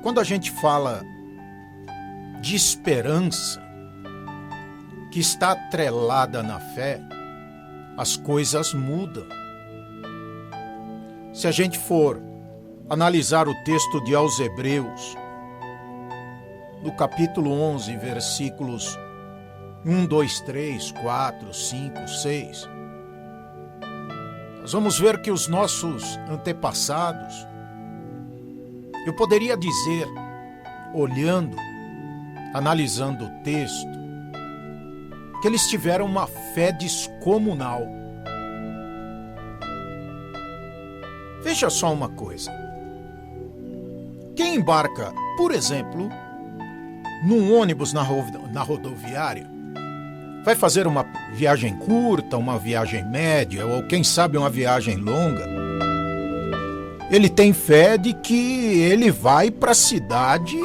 Quando a gente fala de esperança que está atrelada na fé, as coisas mudam. Se a gente for analisar o texto de aos Hebreus, no capítulo 11, versículos 1, 2, 3, 4, 5, 6, nós vamos ver que os nossos antepassados, eu poderia dizer, olhando, analisando o texto, que eles tiveram uma fé descomunal. Veja só uma coisa. Quem embarca, por exemplo, num ônibus na rodoviária, vai fazer uma viagem curta, uma viagem média, ou quem sabe uma viagem longa, ele tem fé de que ele vai para a cidade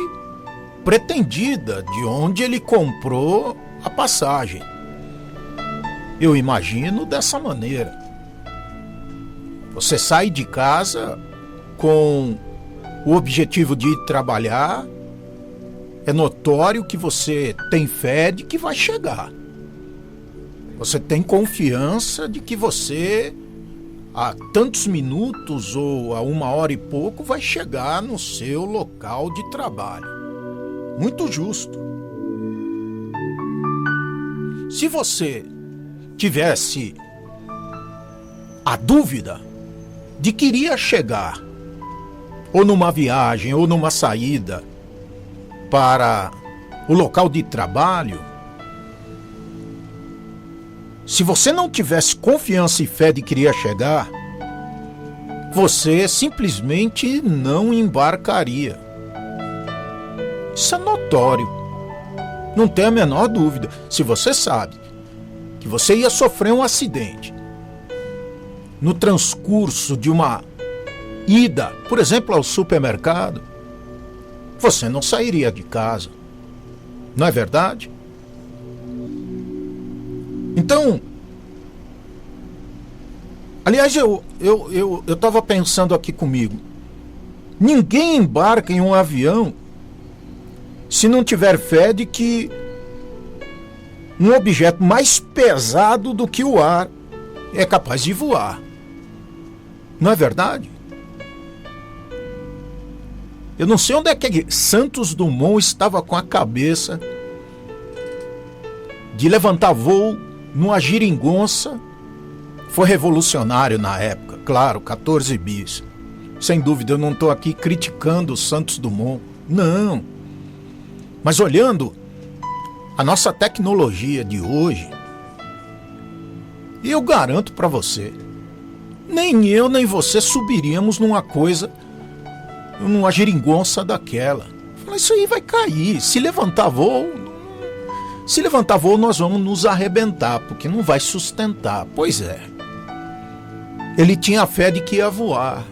pretendida, de onde ele comprou a passagem. Eu imagino dessa maneira. Você sai de casa com o objetivo de ir trabalhar, é notório que você tem fé de que vai chegar. Você tem confiança de que você, a tantos minutos ou a 1 hora e pouco, vai chegar no seu local de trabalho. Muito justo. Se você tivesse a dúvida de que iria chegar, ou numa viagem, ou numa saída para o local de trabalho, se você não tivesse confiança e fé de que iria chegar, você simplesmente não embarcaria. Isso é notório. Não tem a menor dúvida. Se você sabe que você ia sofrer um acidente no transcurso de uma ida, por exemplo, ao supermercado, você não sairia de casa. Não é verdade? Então, aliás, eu estava pensando aqui comigo, ninguém embarca em um avião se não tiver fé de que um objeto mais pesado do que o ar é capaz de voar. Não é verdade? Eu não sei onde é que Santos Dumont estava com a cabeça de levantar voo numa geringonça. Foi revolucionário na época, claro, 14 bis. Sem dúvida, eu não estou aqui criticando o Santos Dumont, não. Mas olhando a nossa tecnologia de hoje, eu garanto para você, nem eu nem você subiríamos numa geringonça daquela. Isso aí vai cair. Se levantar voo, nós vamos nos arrebentar, porque não vai sustentar. Pois é. Ele tinha fé de que ia voar.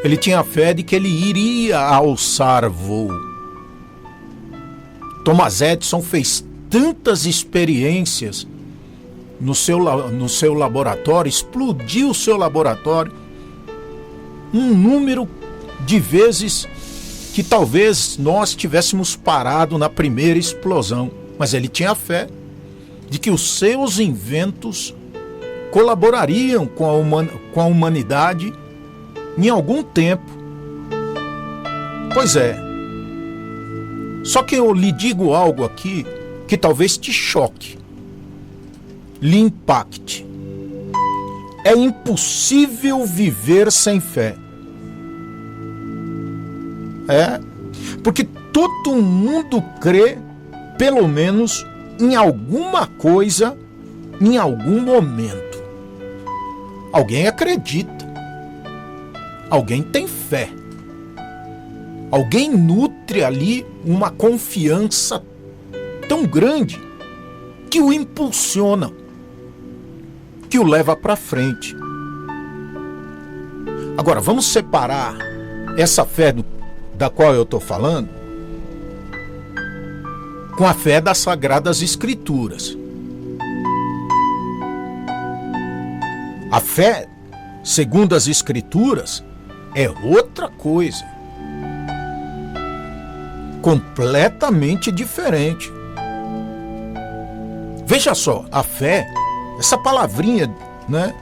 Ele tinha fé de que ele iria alçar voo. Thomas Edison fez tantas experiências no seu laboratório, explodiu o seu laboratório um número de vezes que talvez nós tivéssemos parado na primeira explosão. Mas ele tinha fé de que os seus inventos colaborariam com a humanidade em algum tempo. Pois é. Só que eu lhe digo algo aqui que talvez te choque, lhe impacte. É impossível viver sem fé. Porque todo mundo crê, pelo menos, em alguma coisa, em algum momento. Alguém acredita. Alguém tem fé. Alguém nutre ali uma confiança tão grande que o impulsiona, que o leva para frente. Agora, vamos separar essa fé da qual eu estou falando com a fé das Sagradas Escrituras. A fé, segundo as Escrituras, é outra coisa. completamente diferente. Veja só, a fé, essa palavrinha, né?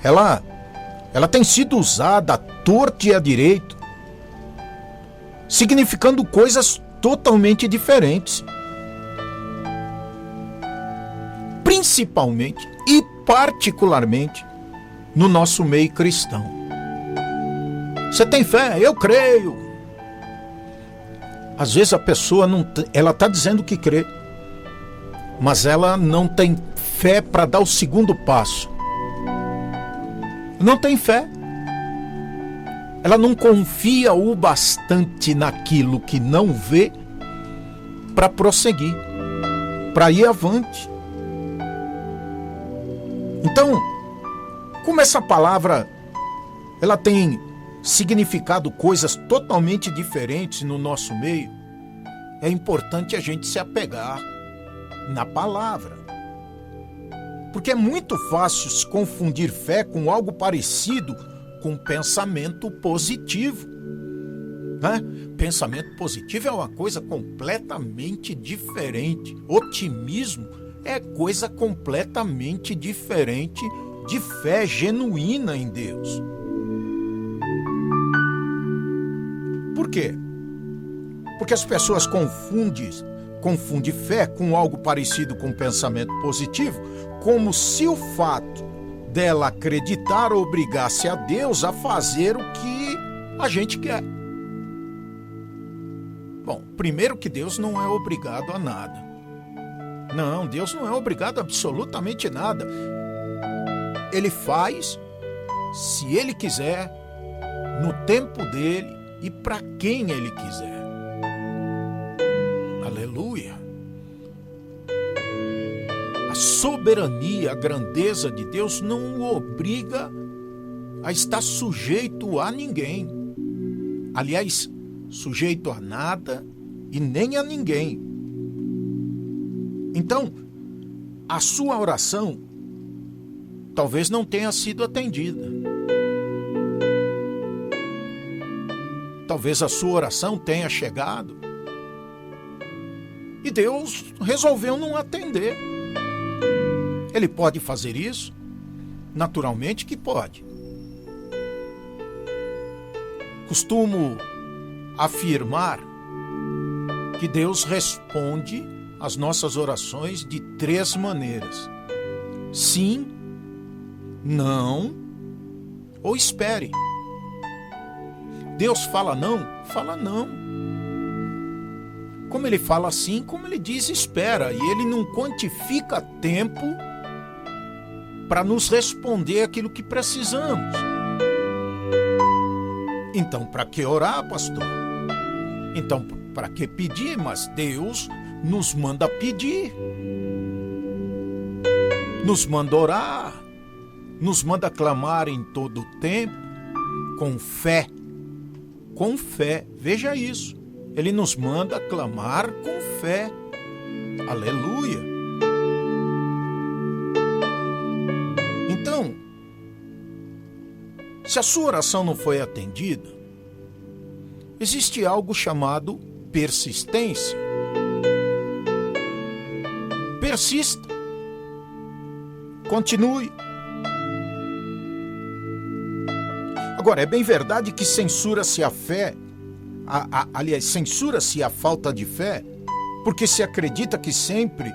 Ela tem sido usada à torto e à direito, significando coisas totalmente diferentes. Principalmente e particularmente no nosso meio cristão. Você tem fé? Eu creio. Às vezes a pessoa ela está dizendo que crê, mas ela não tem fé para dar o segundo passo. Não tem fé. Ela não confia o bastante naquilo que não vê para prosseguir, para ir avante. Então, como essa palavra ela tem significado coisas totalmente diferentes no nosso meio, é importante a gente se apegar na palavra. Porque é muito fácil se confundir fé com algo parecido com pensamento positivo. Né? Pensamento positivo é uma coisa completamente diferente. Otimismo é coisa completamente diferente de fé genuína em Deus. Por quê? Porque as pessoas confundem fé com algo parecido com pensamento positivo, como se o fato dela acreditar obrigasse a Deus a fazer o que a gente quer. Bom, primeiro que Deus não é obrigado a nada. Não, Deus não é obrigado a absolutamente nada. Ele faz, se Ele quiser, no tempo dele e para quem Ele quiser. Aleluia! A soberania, a grandeza de Deus não o obriga a estar sujeito a ninguém. Aliás, sujeito a nada e nem a ninguém. Então, a sua oração talvez não tenha sido atendida. Talvez a sua oração tenha chegado e Deus resolveu não atender. Ele pode fazer isso? Naturalmente que pode. Costumo afirmar que Deus responde às nossas orações de 3 maneiras: sim, não ou espere. Deus fala não? Fala não. Como ele fala sim, como ele diz espera. E ele não quantifica tempo para nos responder aquilo que precisamos. Então, para que orar, pastor? Então, para que pedir? Mas Deus nos manda pedir, nos manda orar, nos manda clamar em todo o tempo, com fé. Com fé, veja isso. Ele nos manda clamar com fé. Aleluia! Então, se a sua oração não foi atendida, existe algo chamado persistência. Persista. Continue. Agora, é bem verdade que censura-se a fé, aliás, censura-se a falta de fé, porque se acredita que sempre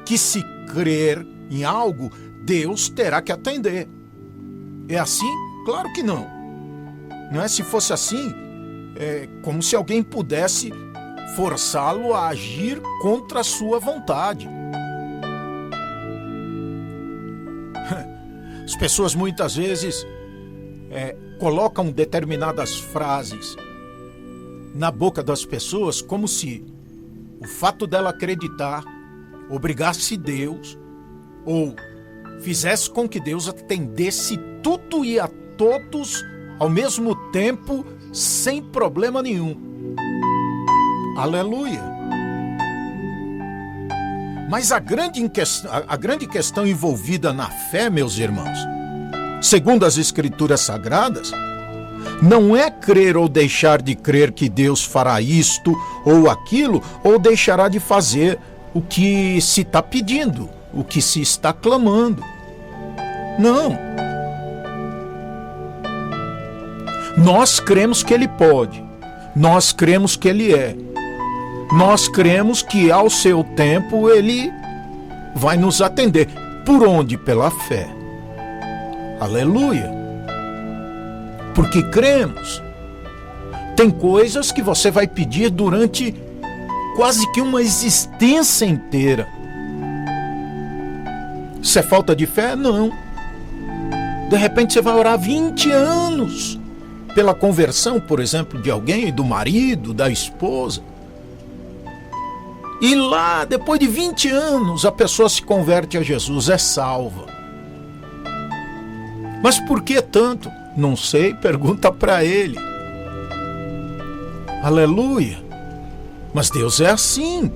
que se crer em algo, Deus terá que atender. É assim? Claro que não. Não é? Se fosse assim, é como se alguém pudesse forçá-lo a agir contra a sua vontade. As pessoas muitas vezes colocam determinadas frases na boca das pessoas como se o fato dela acreditar obrigasse Deus ou fizesse com que Deus atendesse tudo e a todos ao mesmo tempo, sem problema nenhum. Aleluia! Mas a grande questão envolvida na fé, meus irmãos, segundo as Escrituras Sagradas, Não é crer ou deixar de crer que Deus fará isto ou aquilo, ou deixará de fazer o que se está pedindo, o que se está clamando. Não. Nós cremos que Ele pode. Nós cremos que Ele é. Nós cremos que ao seu tempo Ele vai nos atender. Por onde? Pela fé. Aleluia. Porque cremos. Tem coisas que você vai pedir durante quase que uma existência inteira. Isso é falta de fé? Não. De repente você vai orar 20 anos pela conversão, por exemplo, de alguém, do marido, da esposa. E lá, depois de 20 anos, a pessoa se converte a Jesus, é salva. Mas por que tanto? Não sei, pergunta para ele. Aleluia. Mas Deus é assim.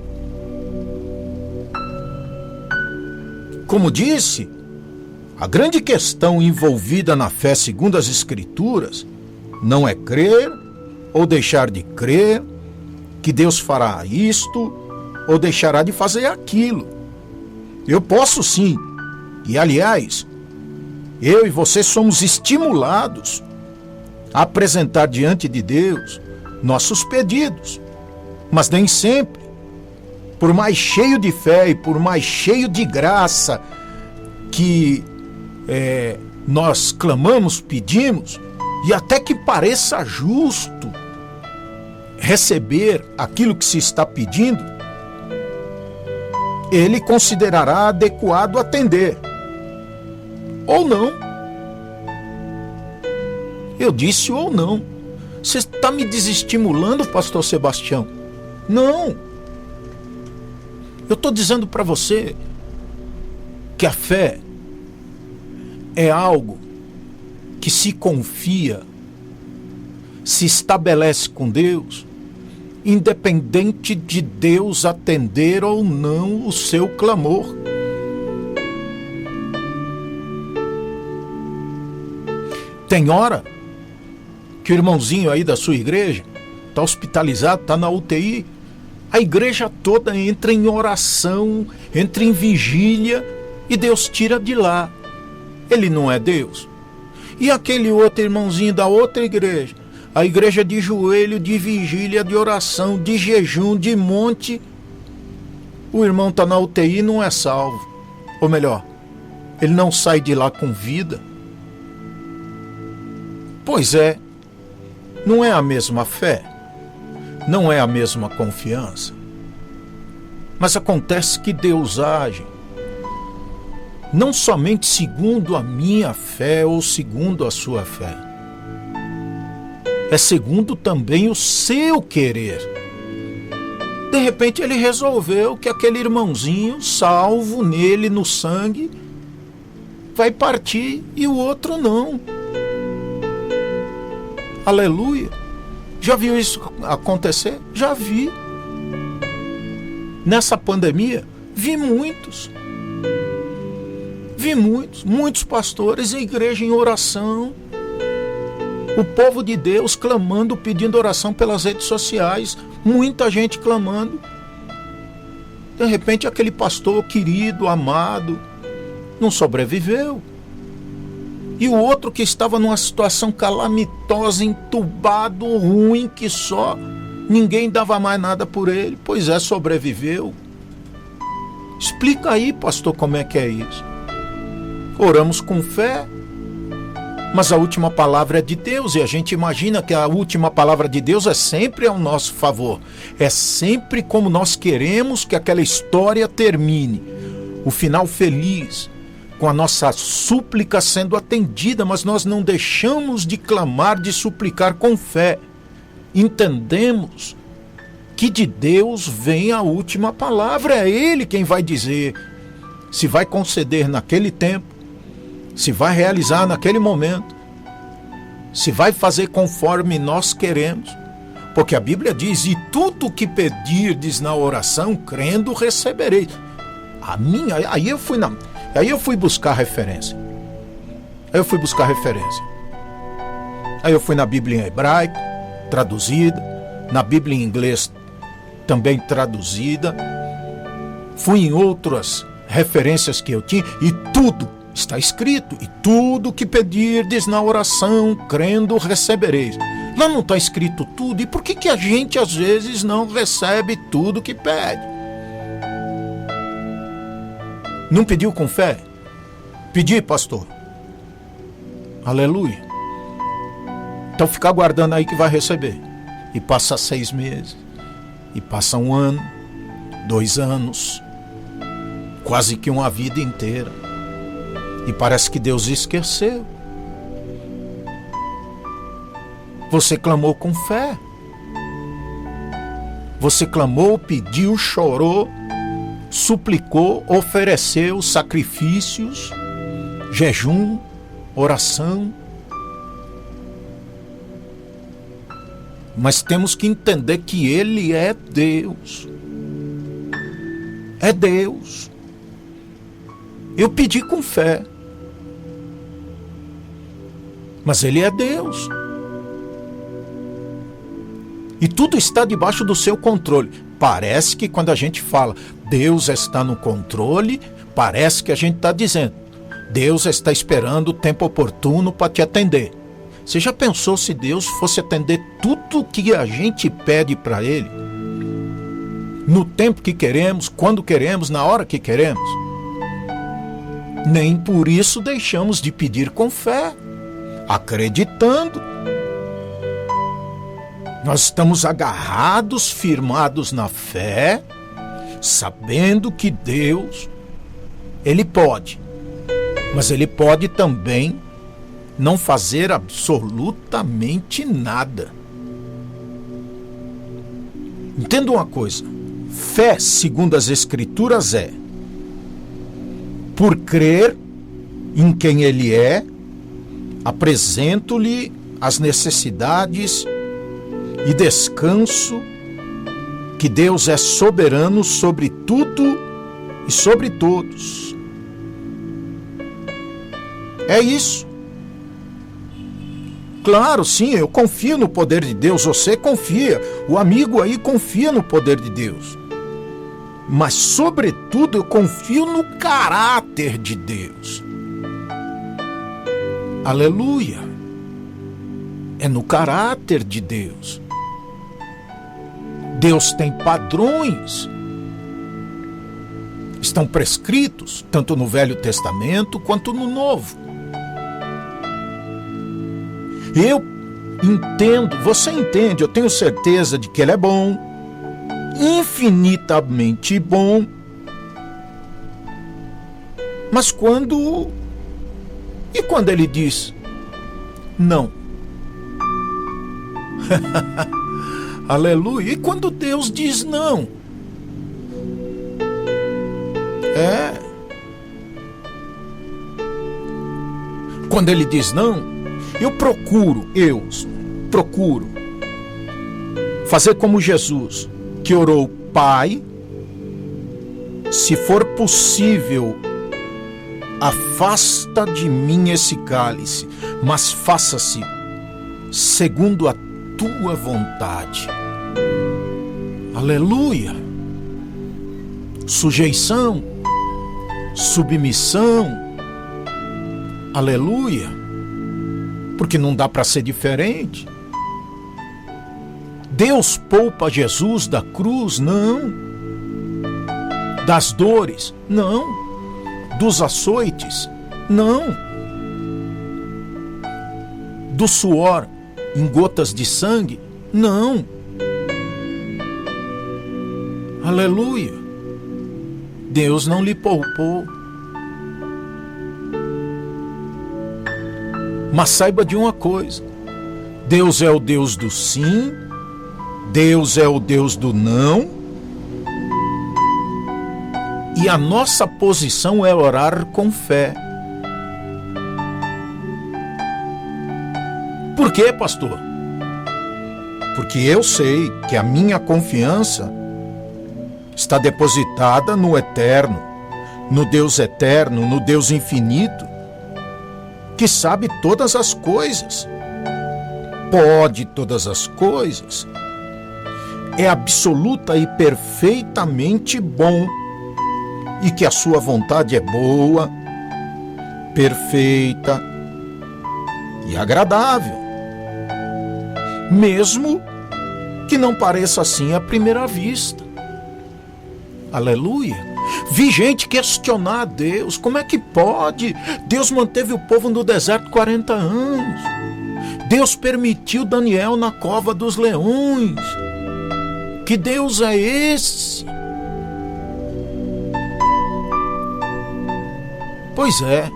Como disse, a grande questão envolvida na fé segundo as Escrituras não é crer ou deixar de crer que Deus fará isto ou deixará de fazer aquilo. Eu posso sim. E aliás, eu e você somos estimulados a apresentar diante de Deus nossos pedidos. Mas nem sempre, por mais cheio de fé e por mais cheio de graça que nós clamamos, pedimos, e até que pareça justo receber aquilo que se está pedindo, Ele considerará adequado atender. Ou não. Eu disse ou não. Você está me desestimulando, pastor Sebastião? Não. Eu estou dizendo para você que a fé é algo que se confia, se estabelece com Deus, independente de Deus atender ou não o seu clamor. Tem hora que o irmãozinho aí da sua igreja está hospitalizado, está na UTI, a igreja toda entra em oração, entra em vigília e Deus tira de lá. Ele não é Deus. E aquele outro irmãozinho da outra igreja, a igreja de joelho, de vigília, de oração, de jejum, de monte, o irmão está na UTI e não é salvo. Ou melhor, ele não sai de lá com vida. Pois é, não é a mesma fé, não é a mesma confiança. Mas acontece que Deus age não somente segundo a minha fé ou segundo a sua fé, é segundo também o seu querer. De repente ele resolveu que aquele irmãozinho, salvo nele no sangue, vai partir e o outro não. Aleluia. Já viu isso acontecer? Já vi. Nessa pandemia, vi muitos. Muitos pastores em igreja em oração. O povo de Deus clamando, pedindo oração pelas redes sociais. Muita gente clamando. De repente aquele pastor querido, amado, não sobreviveu. E o outro que estava numa situação calamitosa, entubado, ruim, que só ninguém dava mais nada por ele. Pois é, sobreviveu. Explica aí, pastor, como é que é isso. Oramos com fé, mas a última palavra é de Deus, e a gente imagina que a última palavra de Deus é sempre ao nosso favor. É sempre como nós queremos que aquela história termine. O final feliz, com a nossa súplica sendo atendida, mas nós não deixamos de clamar, de suplicar com fé. Entendemos que de Deus vem a última palavra, é Ele quem vai dizer se vai conceder naquele tempo, se vai realizar naquele momento, se vai fazer conforme nós queremos, porque a Bíblia diz, e tudo o que pedirdes na oração, crendo, recebereis. Aí eu fui buscar referência. Aí eu fui na Bíblia em hebraico, traduzida, na Bíblia em inglês, também traduzida. Fui em outras referências que eu tinha e tudo está escrito. E tudo que pedirdes na oração, crendo, recebereis. Lá não está escrito tudo. E por que a gente às vezes não recebe tudo que pede? Não pediu com fé? Pedi, pastor. Aleluia. Então fica aguardando aí que vai receber. E passa 6 meses. E passa 1 ano. 2 anos. Quase que uma vida inteira. E parece que Deus esqueceu. Você clamou com fé. Você clamou, pediu, chorou, suplicou, ofereceu sacrifícios, jejum, oração. Mas temos que entender que Ele é Deus. É Deus. Eu pedi com fé. Mas Ele é Deus. E tudo está debaixo do seu controle. Parece que quando a gente fala Deus está no controle, parece que a gente está dizendo Deus está esperando o tempo oportuno para te atender. Você já pensou se Deus fosse atender tudo que a gente pede para Ele? No tempo que queremos, quando queremos, na hora que queremos? Nem por isso deixamos de pedir com fé, acreditando. Nós estamos agarrados, firmados na fé, sabendo que Deus, Ele pode. Mas Ele pode também não fazer absolutamente nada. Entenda uma coisa. Fé, segundo as Escrituras, é por crer em quem Ele é, apresento-lhe as necessidades e descanso que Deus é soberano sobre tudo e sobre todos. É isso. Claro, sim, eu confio no poder de Deus, você confia, o amigo aí confia no poder de Deus. Mas, sobretudo, eu confio no caráter de Deus. Aleluia. É no caráter de Deus. Deus tem padrões. Estão prescritos, tanto no Velho Testamento quanto no Novo. Eu entendo, você entende, eu tenho certeza de que Ele é bom, infinitamente bom. Mas quando Ele diz não? Aleluia. E quando Deus diz não? Quando Ele diz não, eu procuro fazer como Jesus, que orou: Pai, se for possível, afasta de mim esse cálice, mas faça-se segundo a tua vontade. Aleluia. Sujeição, submissão. Aleluia. Porque não dá para ser diferente. Deus poupa Jesus da cruz? Não. Das dores? Não. Dos açoites? Não. Do suor em gotas de sangue? Não. Aleluia. Deus não lhe poupou. Mas saiba de uma coisa: Deus é o Deus do sim, Deus é o Deus do não, e a nossa posição é orar com fé. Por quê, pastor? Porque eu sei que a minha confiança está depositada no eterno, no Deus eterno, no Deus infinito, que sabe todas as coisas. pode todas as coisas, é absoluta e perfeitamente bom, e que a sua vontade é boa, perfeita e agradável, mesmo que não pareça assim à primeira vista. Aleluia! Vi gente questionar a Deus. Como é que pode? Deus manteve o povo no deserto 40 anos. Deus permitiu Daniel na cova dos leões. Que Deus é esse? Pois é.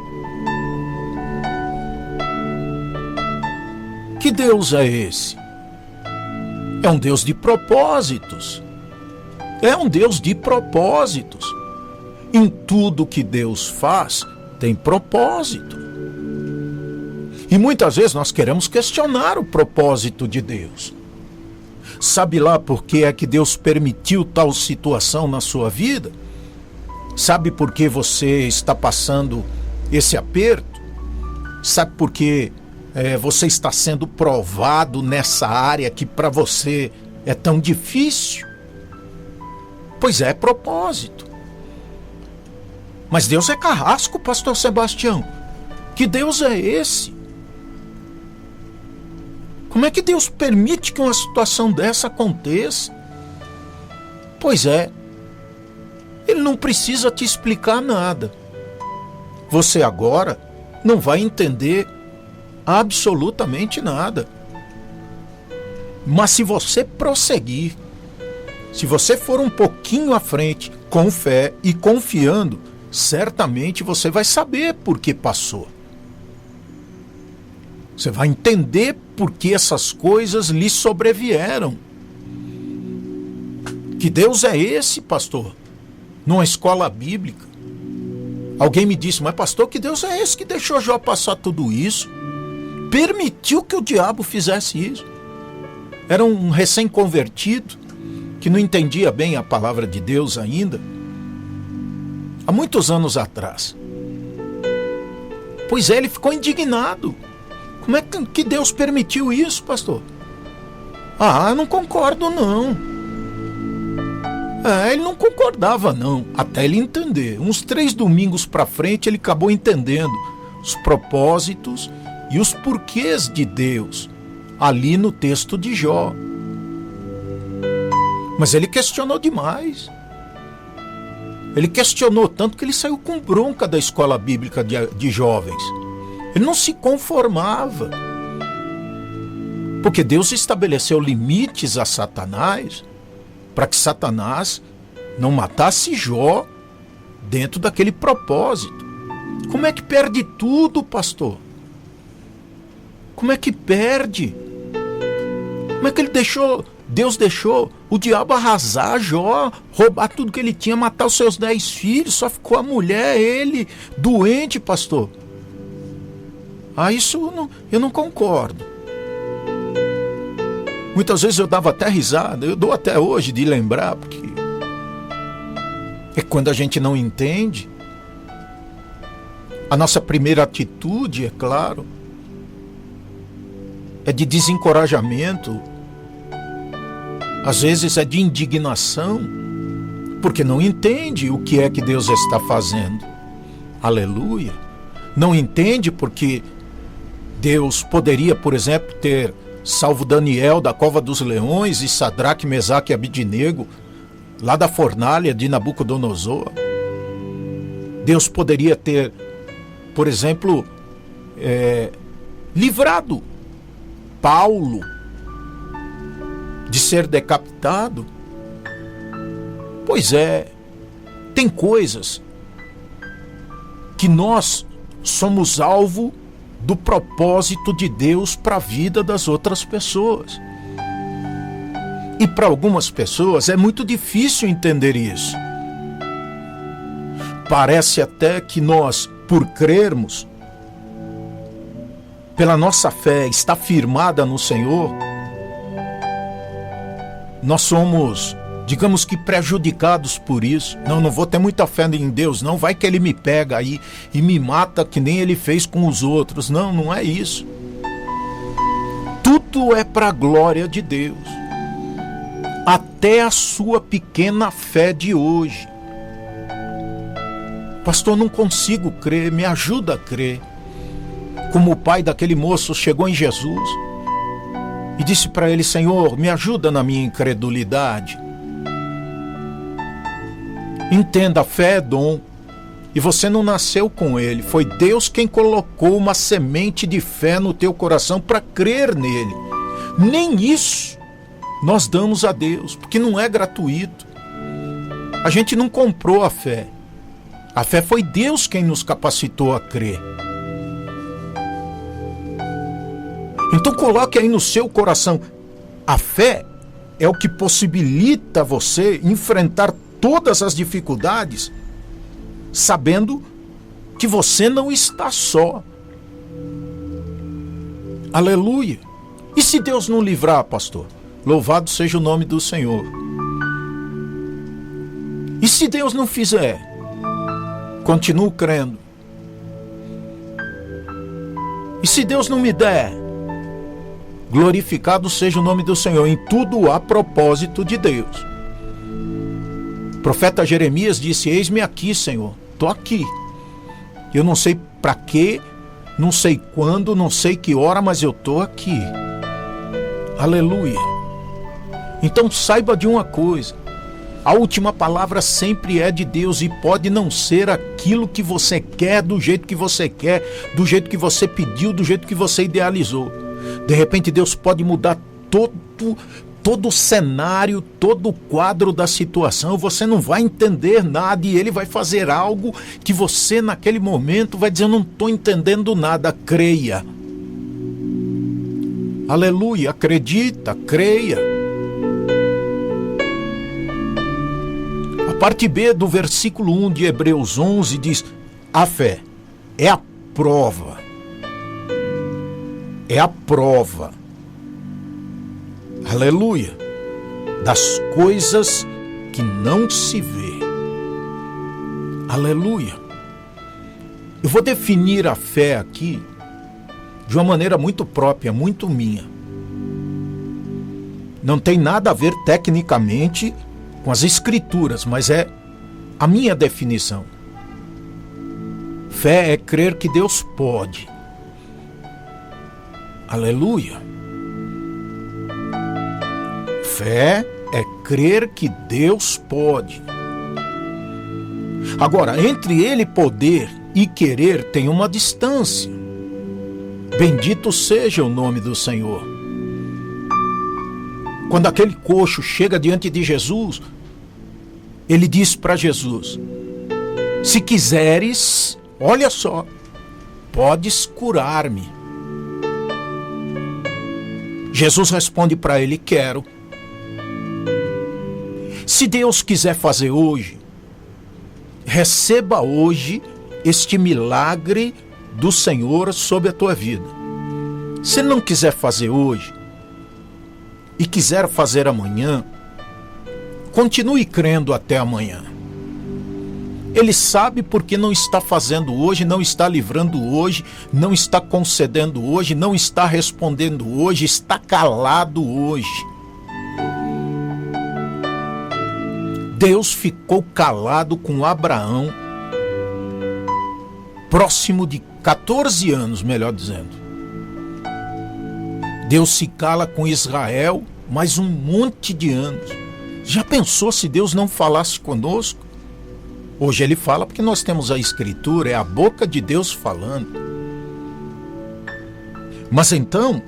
Que Deus é esse? É um Deus de propósitos. É um Deus de propósitos. Em tudo que Deus faz, tem propósito. E muitas vezes nós queremos questionar o propósito de Deus. Sabe lá por que é que Deus permitiu tal situação na sua vida? Sabe por que você está passando esse aperto? Sabe por que você está sendo provado nessa área que para você é tão difícil? Pois é, propósito. Mas Deus é carrasco, pastor Sebastião. Que Deus é esse? Como é que Deus permite que uma situação dessa aconteça? Pois é, Ele não precisa te explicar nada. Você agora não vai entender absolutamente nada. Mas se você prosseguir, se você for um pouquinho à frente, com fé e confiando, certamente você vai saber por que passou. Você vai entender por que essas coisas lhe sobrevieram. Que Deus é esse, pastor? Numa escola bíblica. Alguém me disse, mas pastor, que Deus é esse que deixou Jó passar tudo isso? Permitiu que o diabo fizesse isso? Era um recém-convertido que não entendia bem a palavra de Deus ainda. Há muitos anos atrás. Pois é, ele ficou indignado. Como é que Deus permitiu isso, pastor? Eu não concordo não. Ele não concordava não, até ele entender. Uns 3 domingos para frente ele acabou entendendo os propósitos e os porquês de Deus ali no texto de Jó. Mas ele questionou demais. Ele questionou tanto que ele saiu com bronca da escola bíblica de jovens. Ele não se conformava. Porque Deus estabeleceu limites a Satanás para que Satanás não matasse Jó dentro daquele propósito. Como é que perde tudo, pastor? Como é que perde? Como é que Deus deixou o diabo arrasar Jó, roubar tudo que ele tinha, matar os seus 10 filhos, só ficou a mulher, ele, doente, pastor? Isso eu não concordo. Muitas vezes eu dava até risada, eu dou até hoje de lembrar, porque é quando a gente não entende. A nossa primeira atitude, é claro, é de desencorajamento, às vezes é de indignação, porque não entende o que é que Deus está fazendo. Aleluia! Não entende porque Deus poderia, por exemplo, ter salvo Daniel da cova dos leões e Sadraque, Mesaque e Abidnego lá da fornalha de Nabucodonosor. Deus poderia ter, por exemplo, livrado Paulo de ser decapitado. Pois é, tem coisas que nós somos alvo do propósito de Deus para a vida das outras pessoas. E para algumas pessoas é muito difícil entender isso. Parece até que nós, por crermos, pela nossa fé está firmada no Senhor, nós somos, digamos que, prejudicados por isso. Não vou ter muita fé em Deus, não. Vai que Ele me pega aí e me mata que nem Ele fez com os outros. Não é isso. tudo é para a glória de Deus. Até a sua pequena fé de hoje. Pastor, não consigo crer, me ajuda a crer. Como o pai daquele moço chegou em Jesus e disse para ele: Senhor, me ajuda na minha incredulidade. Entenda, a fé é dom. E você não nasceu com ele. Foi Deus quem colocou uma semente de fé no teu coração para crer nele. Nem isso nós damos a Deus, porque não é gratuito. A gente não comprou a fé. A fé foi Deus quem nos capacitou a crer. Então coloque aí no seu coração. A fé é o que possibilita você enfrentar todas as dificuldades, sabendo que você não está só. Aleluia! E se Deus não livrar, pastor? Louvado seja o nome do Senhor. E se Deus não fizer? Continuo crendo. E se Deus não me der? Glorificado seja o nome do Senhor. Em tudo há propósito de Deus. O profeta Jeremias disse: eis-me aqui, Senhor. Estou aqui. Eu não sei para quê, não sei quando, não sei que hora, mas eu estou aqui. Aleluia. Então saiba de uma coisa: a última palavra sempre é de Deus, e pode não ser aquilo que você quer, do jeito que você quer, do jeito que você pediu, do jeito que você idealizou. De repente Deus pode mudar todo o cenário, todo o quadro da situação. Você não vai entender nada e Ele vai fazer algo que você naquele momento vai dizer: eu não estou entendendo nada. Creia. Aleluia, acredita, creia. A parte B do versículo 1 de Hebreus 11 diz: a fé é a prova. É a prova. Aleluia. Das coisas que não se vê. Aleluia. Eu vou definir a fé aqui de uma maneira muito própria, muito minha. Não tem nada a ver tecnicamente com as escrituras, mas é a minha definição. Fé é crer que Deus pode. Aleluia. Fé é crer que Deus pode. Agora, entre ele poder e querer tem uma distância. Bendito seja o nome do Senhor. Quando aquele coxo chega diante de Jesus, ele diz para Jesus: se quiseres, olha só, podes curar-me. Jesus responde para ele: quero. Se Deus quiser fazer hoje, receba hoje este milagre do Senhor sobre a tua vida. Se Ele não quiser fazer hoje e quiser fazer amanhã, continue crendo até amanhã. Ele sabe porque não está fazendo hoje, não está livrando hoje, não está concedendo hoje, não está respondendo hoje, está calado hoje. Deus ficou calado com Abraão, próximo de 14 anos, melhor dizendo. Deus se cala com Israel mais um monte de anos. Já pensou se Deus não falasse conosco? Hoje Ele fala porque nós temos a Escritura, é a boca de Deus falando. Mas então,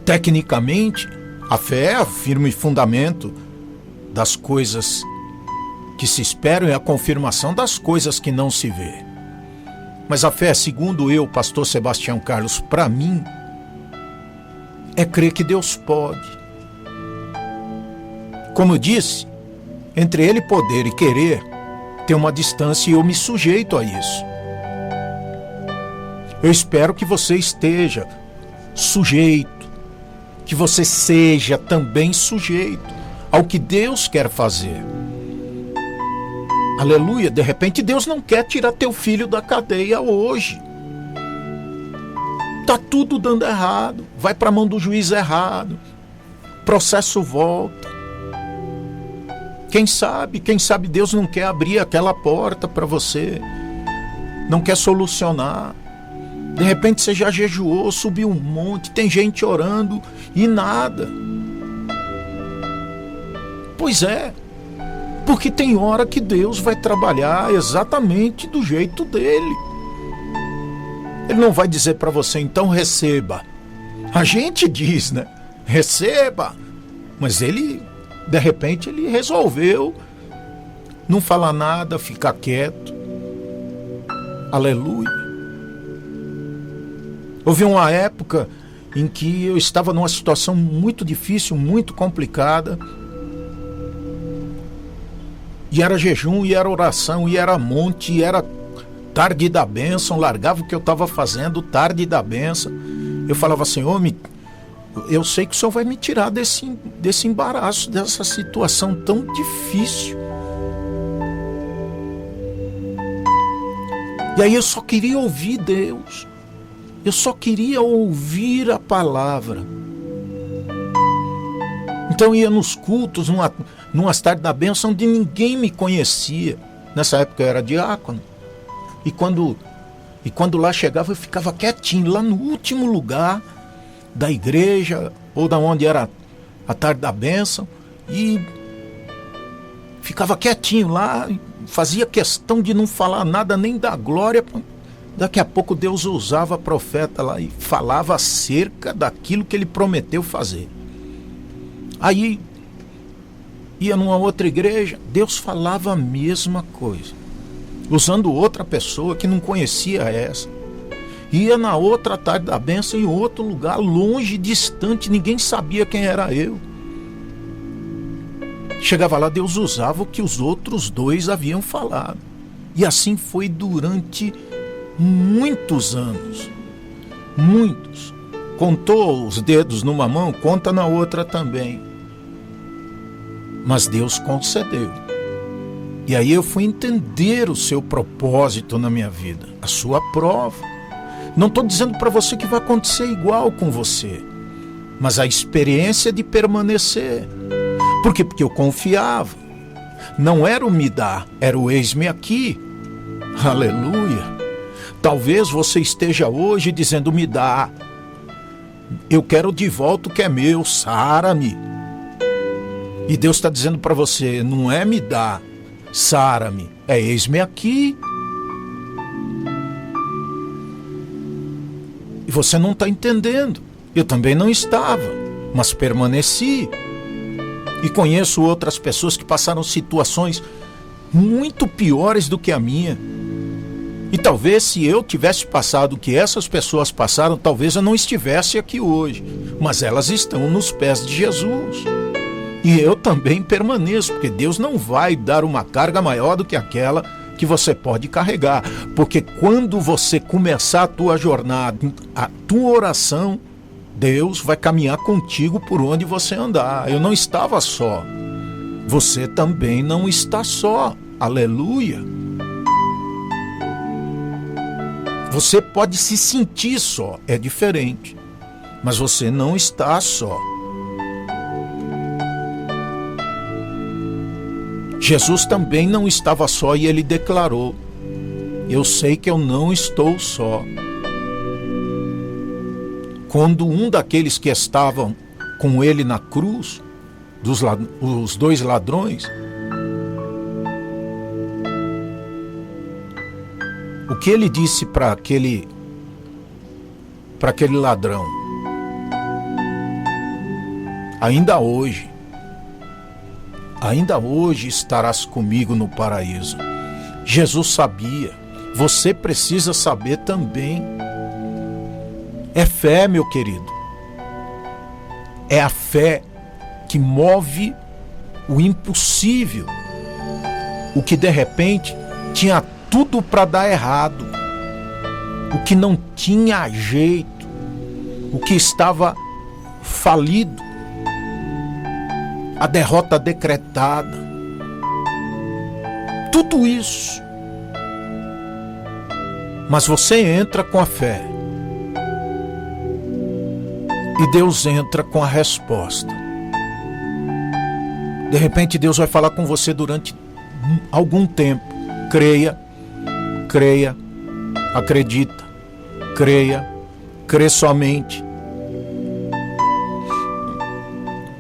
tecnicamente, a fé é o firme fundamento das coisas que se esperam e a confirmação das coisas que não se vê. Mas a fé, segundo eu, pastor Sebastião Carlos, para mim, é crer que Deus pode. Como eu disse, entre ele poder e querer, tem uma distância e eu me sujeito a isso. Eu espero que você esteja sujeito, que você seja também sujeito ao que Deus quer fazer. Aleluia, de repente Deus não quer tirar teu filho da cadeia hoje. Tá tudo dando errado, vai para a mão do juiz errado, processo volta. Quem sabe Deus não quer abrir aquela porta para você, não quer solucionar. De repente você já jejuou, subiu um monte, tem gente orando e nada. Pois é, porque tem hora que Deus vai trabalhar exatamente do jeito dele. Ele não vai dizer para você, então receba. A gente diz, né? Receba. Mas ele, de repente, ele resolveu não falar nada, ficar quieto. Aleluia. Houve uma época em que eu estava numa situação muito difícil, muito complicada. E era jejum, e era oração, e era monte, e era tarde da bênção. Largava o que eu estava fazendo, tarde da bênção. Eu falava, Senhor, eu sei que o Senhor vai me tirar desse embaraço, dessa situação tão difícil. E aí eu só queria ouvir Deus. Eu só queria ouvir a palavra. Então eu ia nos cultos, numas tardes da bênção, onde ninguém me conhecia. Nessa época eu era diácono. E quando lá chegava, eu ficava quietinho, lá no último lugar da igreja, ou da onde era a tarde da bênção, e ficava quietinho lá, fazia questão de não falar nada, nem da glória. Daqui a pouco Deus usava a profeta lá e falava acerca daquilo que ele prometeu fazer. Aí ia numa outra igreja, Deus falava a mesma coisa, usando outra pessoa que não conhecia essa. Ia na outra tarde da bênção, em outro lugar, longe, distante, ninguém sabia quem era eu. Chegava lá, Deus usava o que os outros dois haviam falado. E assim foi durante muitos anos. Muitos. Contou os dedos numa mão, conta na outra também. Mas Deus concedeu. E aí eu fui entender o seu propósito na minha vida, a sua prova. Não estou dizendo para você que vai acontecer igual com você, mas a experiência de permanecer. Por quê? Porque eu confiava. Não era o me dar, era o eis-me aqui. Aleluia. Talvez você esteja hoje dizendo, me dá. Eu quero de volta o que é meu, sara-me. E Deus está dizendo para você, não é me dá, sara-me, é eis-me aqui. E você não está entendendo. Eu também não estava, mas permaneci. E conheço outras pessoas que passaram situações muito piores do que a minha. E talvez se eu tivesse passado o que essas pessoas passaram, talvez eu não estivesse aqui hoje. Mas elas estão nos pés de Jesus. E eu também permaneço, porque Deus não vai dar uma carga maior do que aquela que você pode carregar. Porque quando você começar a tua jornada, a tua oração, Deus vai caminhar contigo por onde você andar. Eu não estava só. Você também não está só. Aleluia. Você pode se sentir só, é diferente. Mas você não está só. Jesus também não estava só e ele declarou, eu sei que eu não estou só. Quando um daqueles que estavam com ele na cruz, os dois ladrões, o que ele disse para aquele ladrão? Ainda hoje estarás comigo no paraíso. Jesus sabia, você precisa saber também. É fé, meu querido. É a fé que move o impossível. O que de repente tinha tudo para dar errado. O que não tinha jeito. O que estava falido. A derrota decretada. Tudo isso. Mas você entra com a fé. E Deus entra com a resposta. De repente Deus vai falar com você durante algum tempo. Creia, creia, acredita, creia, crê somente.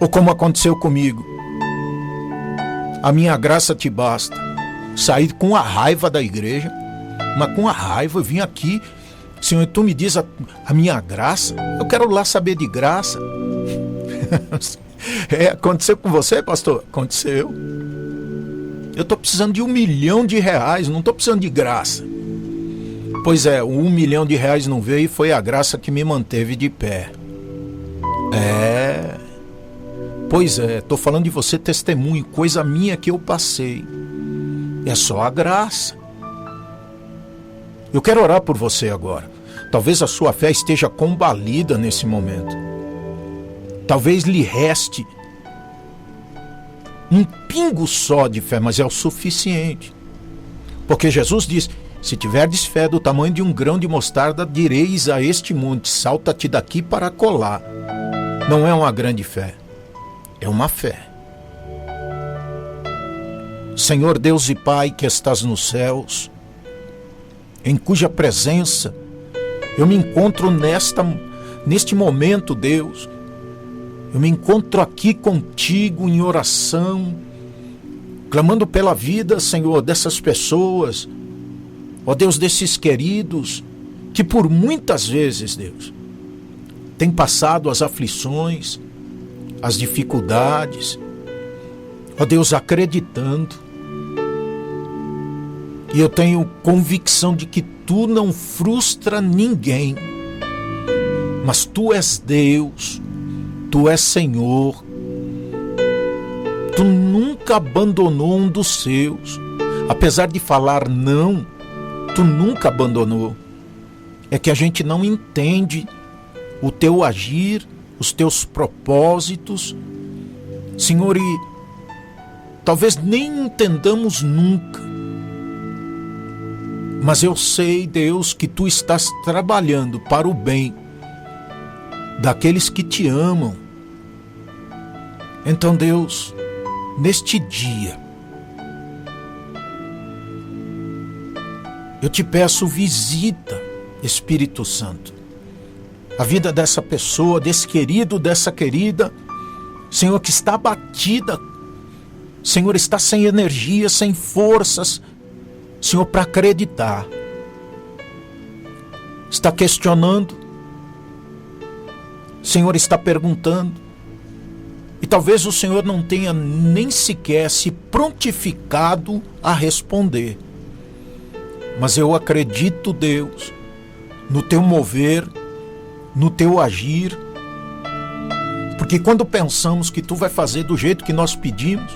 Ou como aconteceu comigo, a minha graça te basta. Saí com a raiva da igreja, mas com a raiva eu vim aqui. Senhor, tu me diz a minha graça? Eu quero lá saber de graça. Aconteceu com você, pastor? Aconteceu. Eu estou precisando de R$1 milhão, não estou precisando de graça. Pois é, o R$1 milhão não veio e foi a graça que me manteve de pé. Pois é, estou falando de você, testemunho, coisa minha que eu passei. É só a graça. Eu quero orar por você agora. Talvez a sua fé esteja combalida nesse momento. Talvez lhe reste um pingo só de fé, mas é o suficiente. Porque Jesus diz: se tiverdes fé do tamanho de um grão de mostarda, direis a este monte: salta-te daqui para colar. Não é uma grande fé, é uma fé. Senhor Deus e Pai que estás nos céus, em cuja presença eu me encontro neste momento, Deus. Eu me encontro aqui contigo em oração, clamando pela vida, Senhor, dessas pessoas, ó Deus, desses queridos, que por muitas vezes, Deus, têm passado as aflições, as dificuldades, ó Deus, acreditando. E eu tenho convicção de que tu não frustra ninguém, mas tu és Deus, tu és Senhor. Tu nunca abandonou um dos seus. Apesar de falar não, tu nunca abandonou. É que a gente não entende o teu agir, os teus propósitos, Senhor, e talvez nem entendamos nunca. Mas eu sei, Deus, que tu estás trabalhando para o bem daqueles que te amam. Então, Deus, neste dia, eu te peço, visita, Espírito Santo, a vida dessa pessoa, desse querido, dessa querida, Senhor, que está abatida, Senhor, está sem energia, sem forças, Senhor, para acreditar. Está questionando, Senhor, está perguntando, e talvez o Senhor não tenha nem sequer se prontificado a responder. Mas eu acredito, Deus, no teu mover, no teu agir, porque quando pensamos que tu vai fazer do jeito que nós pedimos,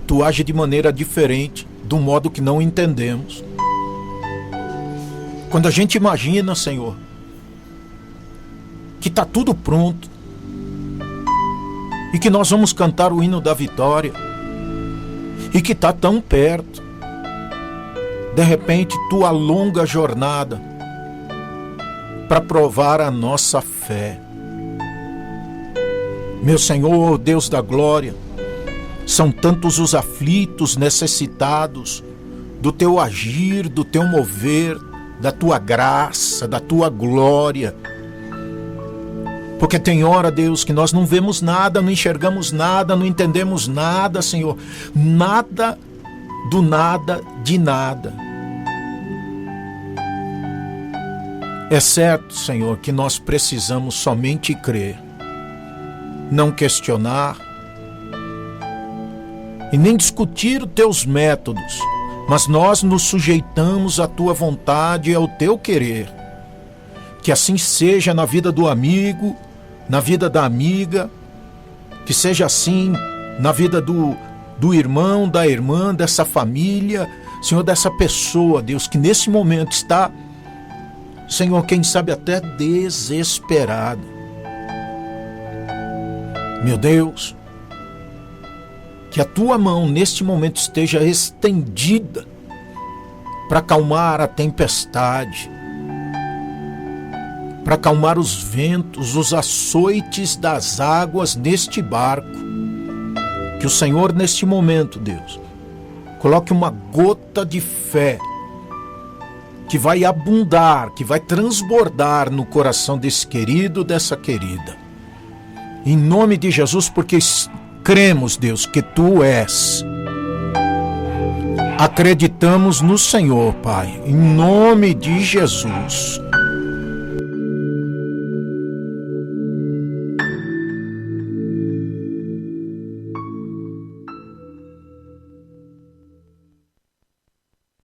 tu age de maneira diferente, do modo que não entendemos. Quando a gente imagina, Senhor, que está tudo pronto e que nós vamos cantar o hino da vitória e que está tão perto, de repente tu alonga a jornada para provar a nossa fé. Meu Senhor, Deus da glória, são tantos os aflitos, necessitados do teu agir, do teu mover, da tua graça, da tua glória. Porque tem hora, Deus, que nós não vemos nada, não enxergamos nada, não entendemos nada, Senhor. Nada do nada de nada. É certo, Senhor, que nós precisamos somente crer, não questionar e nem discutir os teus métodos, mas nós nos sujeitamos à tua vontade e ao teu querer. Que assim seja na vida do amigo, na vida da amiga, que seja assim na vida do irmão, da irmã, dessa família, Senhor, dessa pessoa, Deus, que nesse momento está, Senhor, quem sabe até desesperado. Meu Deus, que a tua mão neste momento esteja estendida para acalmar a tempestade, para acalmar os ventos, os açoites das águas neste barco. Que o Senhor, neste momento, Deus, coloque uma gota de fé que vai abundar, que vai transbordar no coração desse querido, dessa querida. Em nome de Jesus, porque cremos, Deus, que Tu és. Acreditamos no Senhor, Pai, em nome de Jesus.